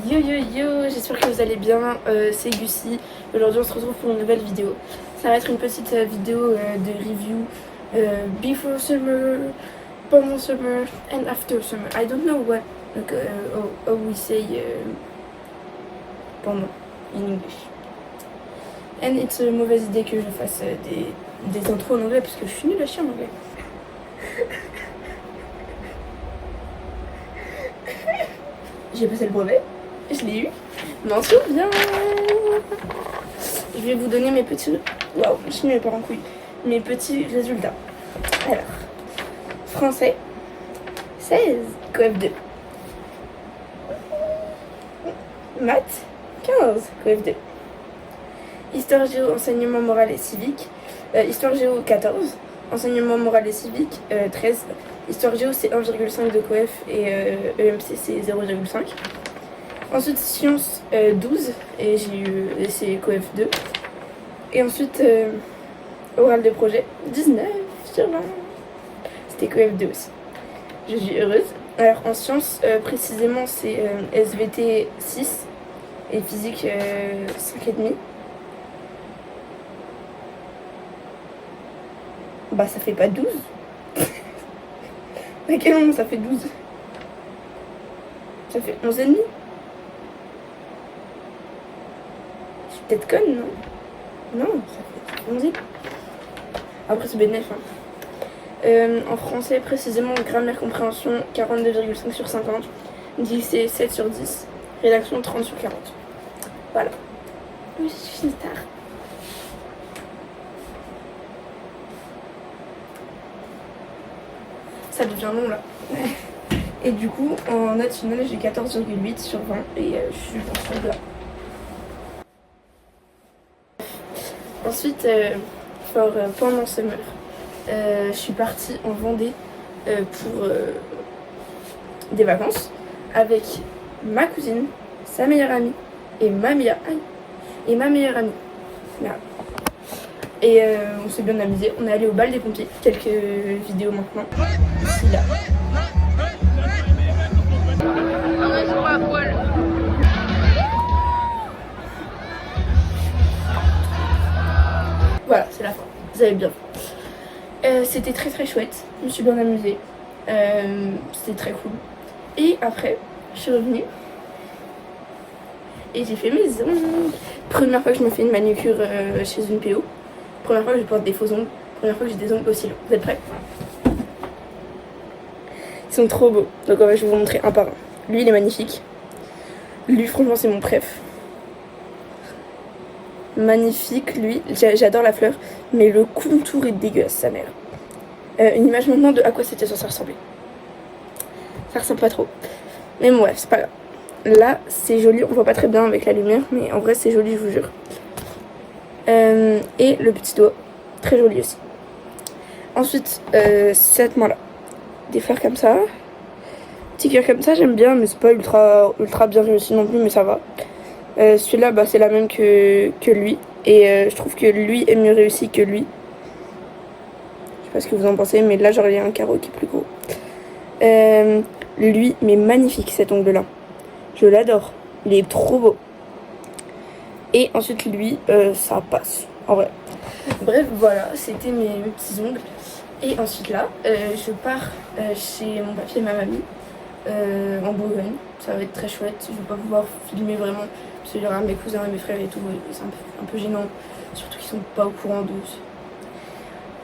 Yo yo yo, j'espère que vous allez bien, c'est Gussie. Aujourd'hui on se retrouve pour une nouvelle vidéo. Ça va être une petite vidéo de review before summer, pendant summer and after summer. I don't know what how we say pendant in English. And it's une mauvaise idée que je fasse des intros en anglais parce que je suis nulle à chier en anglais. J'ai passé le brevet, je l'ai eu, m'en souviens. Je vais vous donner mes petits... Waouh, je suis mes parents couilles. Mes petits résultats. Alors, français, 16, coef 2. Maths, 15, coef 2. Histoire géo, enseignement moral et civique. Histoire géo, 14. Enseignement moral et civique, 13. Histoire géo, c'est 1,5 de coef et EMC, c'est 0,5. Ensuite, sciences, 12. Et j'ai eu c'est coef 2. Et ensuite, oral de projet, 19 sur 20. C'était coef 2 aussi. Je suis heureuse. Alors, en sciences, précisément, c'est SVT 6 et physique 5,5. Bah, ça fait pas 12. À quel moment ça fait 12? Ça fait 11,5. Je suis peut-être conne, non? Non, ça fait 11,5. Après, c'est bénéf. En français, précisément, grammaire compréhension, 42,5 sur 50. Dictée, 7 sur 10. Rédaction, 30 sur 40. Voilà. Oui, je suis une star. Ça devient long là. Et du coup, en note finale, j'ai 14,8 sur 20 et je suis dans ce là. Ensuite, pendant summer, je suis partie en Vendée pour des vacances avec ma cousine, sa meilleure amie et ma meilleure amie. Merde. Et on s'est bien amusé. On est allé au bal des pompiers. Quelques vidéos maintenant. Ici, là. Voilà, c'est la fin. Vous avez bien fait. C'était très très chouette. Je me suis bien amusée. C'était très cool. Et après, je suis revenue. Et j'ai fait mes ongles. Première fois que je me fais une manucure chez une PO. Première fois que je porte des faux ongles. Première fois que j'ai des ongles aussi longs. Vous êtes prêts? Ils sont trop beaux. Donc je vais vous montrer un par un. Lui, il est magnifique. Lui, franchement, c'est mon préf. Magnifique, lui. J'adore la fleur. Mais le contour est dégueulasse, sa mère. Une image maintenant de à quoi c'était censé ressembler. Ça ressemble pas trop. Mais bon, bref, c'est pas grave. Là, c'est joli. On voit pas très bien avec la lumière. Mais en vrai, c'est joli, je vous jure. Et le petit doigt, très joli aussi. Ensuite, cette main là, des fleurs comme ça, petit cœur comme ça, j'aime bien, mais c'est pas ultra bien réussi non plus, mais ça va. Celui-là, bah, c'est la même que lui, et je trouve que lui est mieux réussi que lui. Je sais pas ce que vous en pensez, mais là, genre, il y a un carreau qui est plus gros. Lui, mais magnifique cet ongle là, je l'adore, il est trop beau. Et ensuite lui, ça passe, en vrai. Bref, voilà, c'était mes petits ongles. Et ensuite là, je pars chez mon papy et ma mamie, en Bourgogne. Ça va être très chouette, je vais pas pouvoir filmer vraiment, parce qu'il y aura mes cousins et mes frères et tout, et c'est un peu gênant. Surtout qu'ils sont pas au courant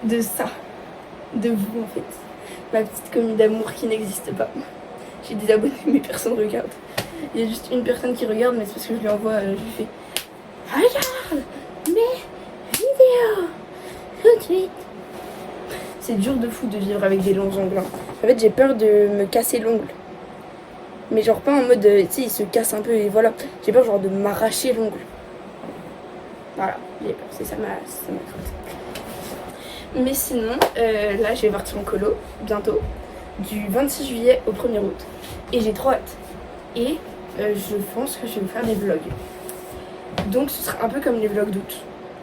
de ça, de vous en fait. Ma petite commune d'amour qui n'existe pas. J'ai des abonnés, mais personne ne regarde. Il y a juste une personne qui regarde, mais c'est parce que je lui envoie, je lui fais... Regarde mes vidéos tout de suite. C'est dur de fou de vivre avec des longs ongles. En fait, j'ai peur de me casser l'ongle. Mais genre pas en mode, tu sais, il se casse un peu et voilà. J'ai peur genre de m'arracher l'ongle. Voilà, j'ai peur, c'est ça ma crainte. Mais sinon, là, je vais partir en colo, bientôt. Du 26 juillet au 1er août. Et j'ai trop hâte. Et je pense que je vais me faire des vlogs. Donc ce sera un peu comme les vlogs d'août.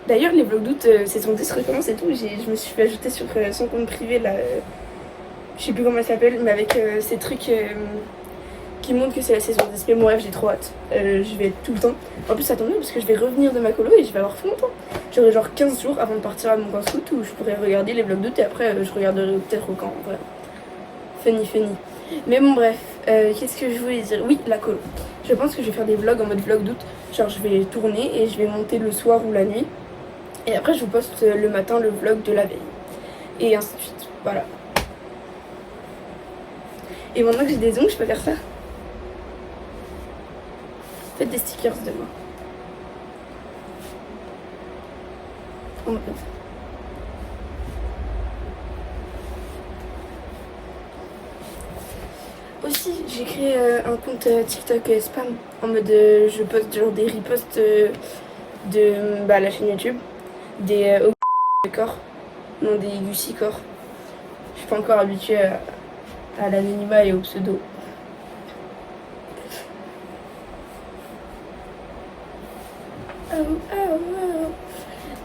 D'ailleurs les vlogs d'août, saison 10 recommence et tout. Je me suis fait ajouter sur son compte privé là. Je sais plus comment elle s'appelle, mais avec ces trucs qui montre que c'est la saison 10. Mais bon bref, j'ai trop hâte. Je vais être tout le temps. En plus ça tombe bien parce que je vais revenir de ma colo et je vais avoir tout mon temps. J'aurai genre 15 jours avant de partir à mon camp scout où je pourrais regarder les vlogs d'août et après je regarderai peut-être au camp. Voilà. Funny. Mais bon bref, qu'est-ce que je voulais dire? Oui, la colo. Je pense que je vais faire des vlogs en mode vlog d'août. Genre je vais tourner et je vais monter le soir ou la nuit. Et après je vous poste le matin le vlog de la veille. Et ainsi de suite. Voilà. Et maintenant que j'ai des ongles, je peux faire ça. Faites des stickers demain. On va faire ça. Aussi, j'ai créé un compte TikTok spam en mode je poste genre des reposts de la chaîne YouTube, des corps, non des Gucci corps. Je suis pas encore habituée à l'anonymat et au pseudo.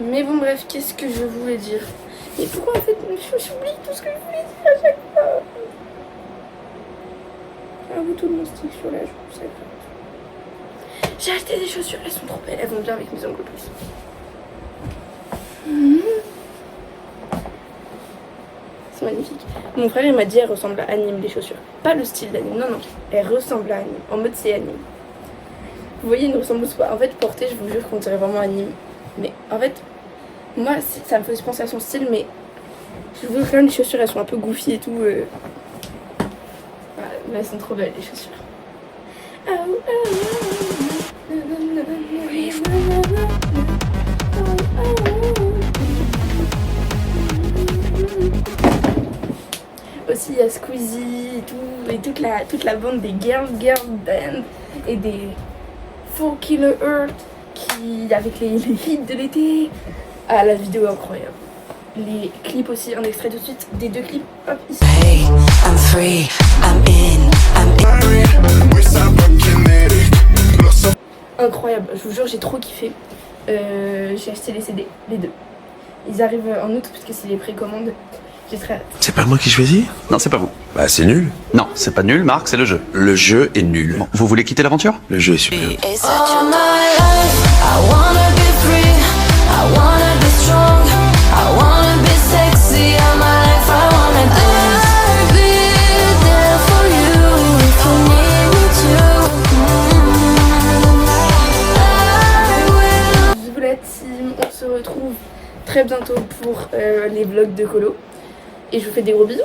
Mais bon bref, qu'est-ce que je voulais dire? Et pourquoi en fait j'oublie tout ce que je voulais dire à chaque fois? J'ai un bouton de mon stick sur la joue, c'est grave. J'ai acheté des chaussures, elles sont trop belles, elles vont bien avec mes ongles plus. C'est magnifique. Mon frère il m'a dit elles ressemblent à anime les chaussures. Pas le style d'anime, non, elles ressemblent à anime. En mode c'est anime. Vous voyez une ressemblance pas. En fait portée je vous jure qu'on dirait vraiment anime. Mais en fait, moi ça me faisait penser à son style mais je vous jure quand même les chaussures elles sont un peu goofy et tout. Voilà, mais elles sont trop belles les chaussures. Aussi il y a Squeezie et tout, et toute la bande des girl band et des 4 Killer Earth qui avec les hits de l'été. Ah la vidéo est incroyable. Les clips aussi, un extrait tout de suite des deux clips. Hop ici. Hey, I'm free, I'm in. Incroyable, je vous jure j'ai trop kiffé. J'ai acheté les CD, les deux. Ils arrivent en août parce que c'est les précommandes. J'ai très hâte. C'est pas moi qui choisis? Non, c'est pas vous. Bah c'est nul. Non, c'est pas nul, Marc, c'est le jeu. Le jeu est nul. Bon, vous voulez quitter l'aventure? Le jeu est super. All my life, I wanna be free, I wanna be strong, I wanna be sexy. All my life, I wanna dance. I'll be there for you if you need me to. Bisous la team, on se retrouve très bientôt pour les vlogs de colo. Et je vous fais des gros bisous.